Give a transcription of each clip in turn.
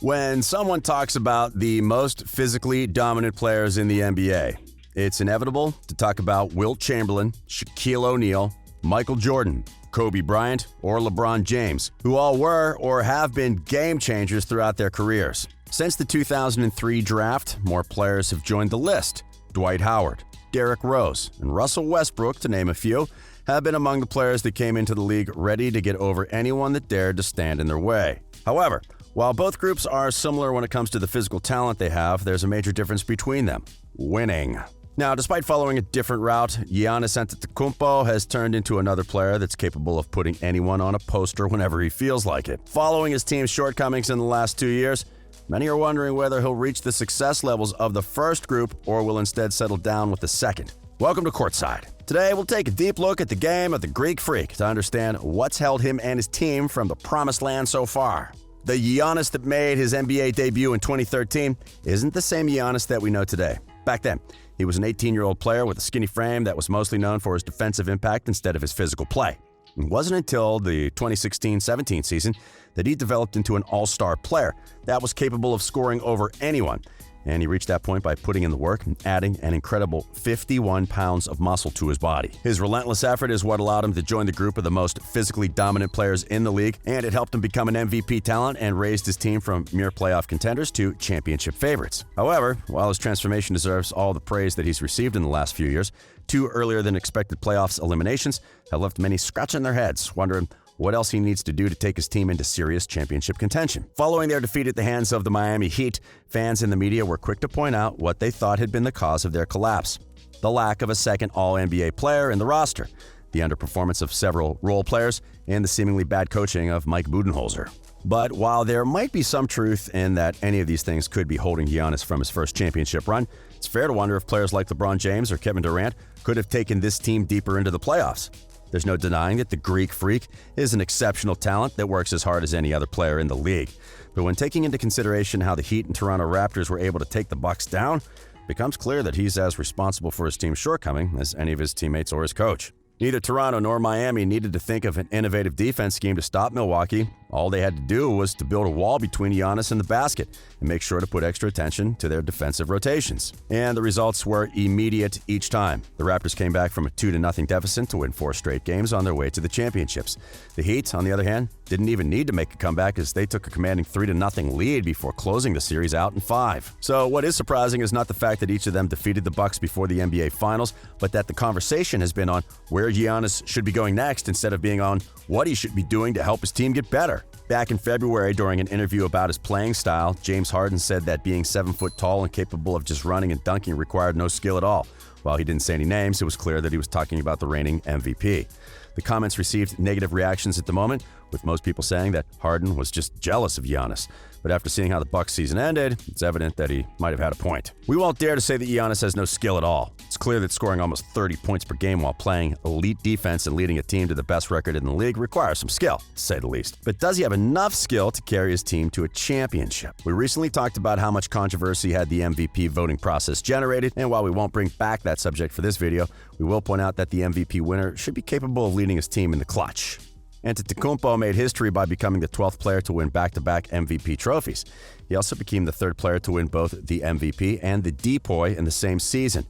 When someone talks about the most physically dominant players in the NBA, it's inevitable to talk about Wilt Chamberlain, Shaquille O'Neal, Michael Jordan, Kobe Bryant, or LeBron James, who all were or have been game changers throughout their careers. Since the 2003 draft, more players have joined the list. Dwight Howard, Derrick Rose, and Russell Westbrook, to name a few, have been among the players that came into the league ready to get over anyone that dared to stand in their way. However, while both groups are similar when it comes to the physical talent they have, there's a major difference between them: winning. Now, despite following a different route, Giannis Antetokounmpo has turned into another player that's capable of putting anyone on a poster whenever he feels like it. Following his team's shortcomings in the last 2 years, many are wondering whether he'll reach the success levels of the first group or will instead settle down with the second. Welcome to Courtside. Today, we'll take a deep look at the game of the Greek Freak to understand what's held him and his team from the promised land so far. The Giannis that made his NBA debut in 2013 isn't the same Giannis that we know today. Back then, he was an 18-year-old player with a skinny frame that was mostly known for his defensive impact instead of his physical play. It wasn't until the 2016-17 season that he developed into an all-star player that was capable of scoring over anyone. And he reached that point by putting in the work and adding an incredible 51 pounds of muscle to his body. His relentless effort is what allowed him to join the group of the most physically dominant players in the league, and it helped him become an MVP talent and raised his team from mere playoff contenders to championship favorites. However, while his transformation deserves all the praise that he's received in the last few years, 2 earlier than expected playoffs eliminations have left many scratching their heads, wondering what else he needs to do to take his team into serious championship contention. Following their defeat at the hands of the Miami Heat, fans and the media were quick to point out what they thought had been the cause of their collapse: the lack of a second All-NBA player in the roster, the underperformance of several role players, and the seemingly bad coaching of Mike Budenholzer. But while there might be some truth in that any of these things could be holding Giannis from his first championship run, it's fair to wonder if players like LeBron James or Kevin Durant could have taken this team deeper into the playoffs. There's no denying that the Greek Freak is an exceptional talent that works as hard as any other player in the league. But when taking into consideration how the Heat and Toronto Raptors were able to take the Bucks down, it becomes clear that he's as responsible for his team's shortcoming as any of his teammates or his coach. Neither Toronto nor Miami needed to think of an innovative defense scheme to stop Milwaukee. All they had to do was to build a wall between Giannis and the basket and make sure to put extra attention to their defensive rotations. And the results were immediate each time. The Raptors came back from a 2-0 deficit to win 4 straight games on their way to the championships. The Heat, on the other hand, didn't even need to make a comeback as they took a commanding 3-0 lead before closing the series out in 5. So what is surprising is not the fact that each of them defeated the Bucks before the NBA Finals, but that the conversation has been on where Giannis should be going next instead of being on what he should be doing to help his team get better. Back in February, during an interview about his playing style, James Harden said that being 7 foot tall and capable of just running and dunking required no skill at all. While he didn't say any names, it was clear that he was talking about the reigning MVP. The comments received negative reactions at the moment, with most people saying that Harden was just jealous of Giannis. But after seeing how the Bucks season ended, it's evident that he might have had a point. We won't dare to say that Giannis has no skill at all. It's clear that scoring almost 30 points per game while playing elite defense and leading a team to the best record in the league requires some skill, to say the least. But does he have enough skill to carry his team to a championship? We recently talked about how much controversy had the MVP voting process generated, and while we won't bring back that subject for this video, we will point out that the MVP winner should be capable of leading his team in the clutch. Antetokounmpo made history by becoming the 12th player to win back-to-back MVP trophies. He also became the 3rd player to win both the MVP and the DPOY in the same season.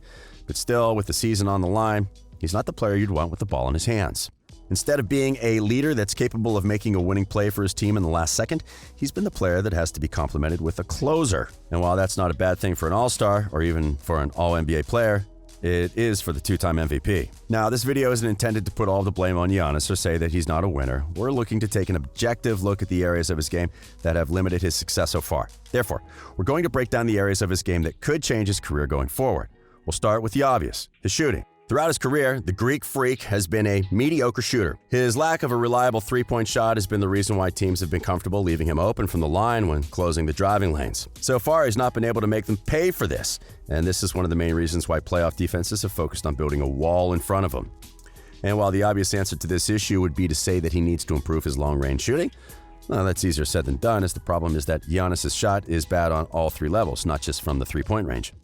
But still, with the season on the line, he's not the player you'd want with the ball in his hands. Instead of being a leader that's capable of making a winning play for his team in the last second, he's been the player that has to be complimented with a closer. And while that's not a bad thing for an all-star or even for an all-NBA player, it is for the 2-time MVP. Now, this video isn't intended to put all the blame on Giannis or say that he's not a winner. We're looking to take an objective look at the areas of his game that have limited his success so far. Therefore, we're going to break down the areas of his game that could change his career going forward. We'll start with the obvious, his shooting. Throughout his career, the Greek Freak has been a mediocre shooter. His lack of a reliable three-point shot has been the reason why teams have been comfortable leaving him open from the line when closing the driving lanes. So far, he's not been able to make them pay for this, and this is one of the main reasons why playoff defenses have focused on building a wall in front of him. And while the obvious answer to this issue would be to say that he needs to improve his long-range shooting, well, that's easier said than done, as the problem is that Giannis' shot is bad on all 3 levels, not just from the three-point range.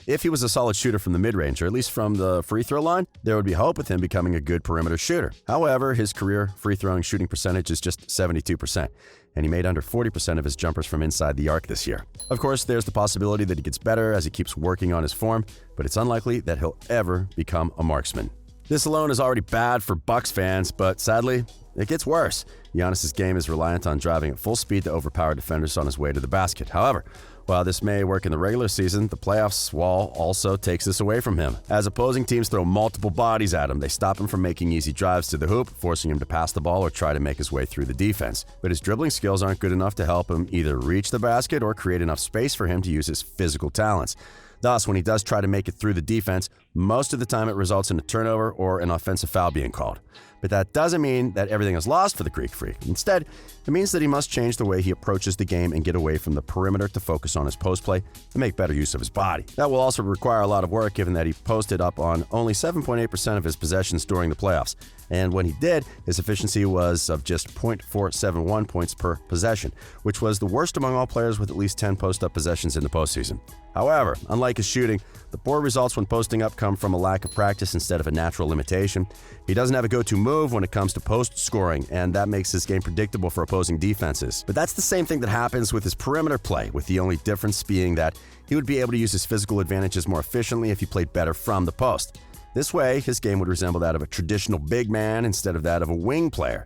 If he was a solid shooter from the mid-range, or at least from the free throw line, there would be hope with him becoming a good perimeter shooter. However, his career free-throwing shooting percentage is just 72%, and he made under 40% of his jumpers from inside the arc this year. Of course, there's the possibility that he gets better as he keeps working on his form, but it's unlikely that he'll ever become a marksman. This alone is already bad for Bucks fans, but sadly, it gets worse. Giannis' game is reliant on driving at full speed to overpower defenders on his way to the basket. However, while this may work in the regular season, the playoffs wall also takes this away from him. As opposing teams throw multiple bodies at him, they stop him from making easy drives to the hoop, forcing him to pass the ball or try to make his way through the defense. But his dribbling skills aren't good enough to help him either reach the basket or create enough space for him to use his physical talents. Thus, when he does try to make it through the defense, most of the time it results in a turnover or an offensive foul being called. But that doesn't mean that everything is lost for the Greek Freak. Instead, it means that he must change the way he approaches the game and get away from the perimeter to focus on his post play and make better use of his body. That will also require a lot of work given that he posted up on only 7.8% of his possessions during the playoffs. And when he did, his efficiency was of just 0.471 points per possession, which was the worst among all players with at least 10 post-up possessions in the postseason. However, unlike his shooting, the poor results when posting up come from a lack of practice instead of a natural limitation. He doesn't have a go-to move when it comes to post scoring, and that makes his game predictable for opposing defenses. But that's the same thing that happens with his perimeter play, with the only difference being that he would be able to use his physical advantages more efficiently if he played better from the post. This way, his game would resemble that of a traditional big man instead of that of a wing player.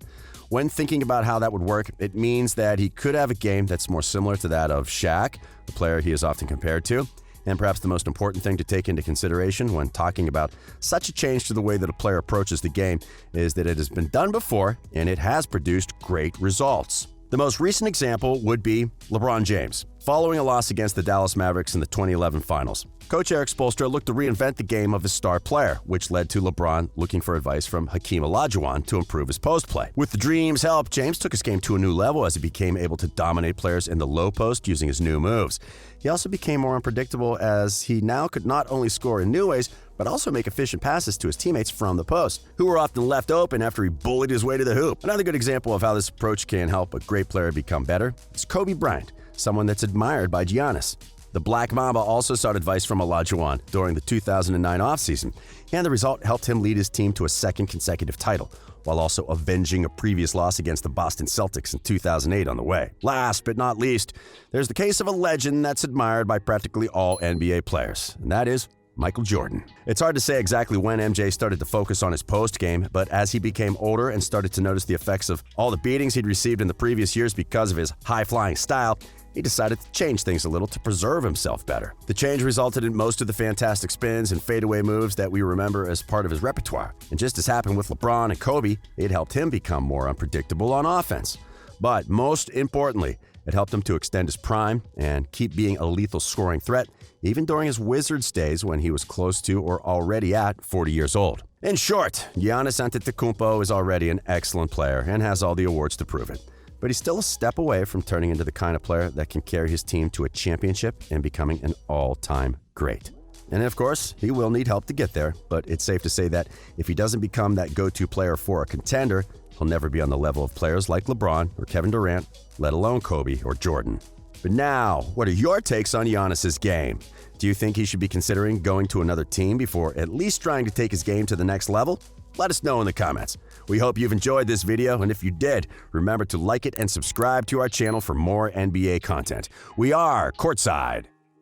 When thinking about how that would work, it means that he could have a game that's more similar to that of Shaq, the player he is often compared to. And perhaps the most important thing to take into consideration when talking about such a change to the way that a player approaches the game is that it has been done before and it has produced great results. The most recent example would be LeBron James. Following a loss against the Dallas Mavericks in the 2011 finals, Coach Eric Spoelstra looked to reinvent the game of his star player, which led to LeBron looking for advice from Hakeem Olajuwon to improve his post play. With the Dream's help, James took his game to a new level as he became able to dominate players in the low post using his new moves. He also became more unpredictable as he now could not only score in new ways, but also make efficient passes to his teammates from the post, who were often left open after he bullied his way to the hoop. Another good example of how this approach can help a great player become better is Kobe Bryant, someone that's admired by Giannis. The Black Mamba also sought advice from Olajuwon during the 2009 offseason, and the result helped him lead his team to a second consecutive title, while also avenging a previous loss against the Boston Celtics in 2008 on the way. Last but not least, there's the case of a legend that's admired by practically all NBA players, and that is Michael Jordan. It's hard to say exactly when MJ started to focus on his post game, but as he became older and started to notice the effects of all the beatings he'd received in the previous years because of his high-flying style, he decided to change things a little to preserve himself better. The change resulted in most of the fantastic spins and fadeaway moves that we remember as part of his repertoire. And just as happened with LeBron and Kobe, it helped him become more unpredictable on offense. But most importantly, it helped him to extend his prime and keep being a lethal scoring threat, even during his Wizards days when he was close to or already at 40 years old. In short, Giannis Antetokounmpo is already an excellent player and has all the awards to prove it. But he's still a step away from turning into the kind of player that can carry his team to a championship and becoming an all-time great. And of course, he will need help to get there, but it's safe to say that if he doesn't become that go-to player for a contender, he'll never be on the level of players like LeBron or Kevin Durant, let alone Kobe or Jordan. But now, what are your takes on Giannis's game? Do you think he should be considering going to another team before at least trying to take his game to the next level? Let us know in the comments. We hope you've enjoyed this video, and if you did, remember to like it and subscribe to our channel for more NBA content. We are Courtside.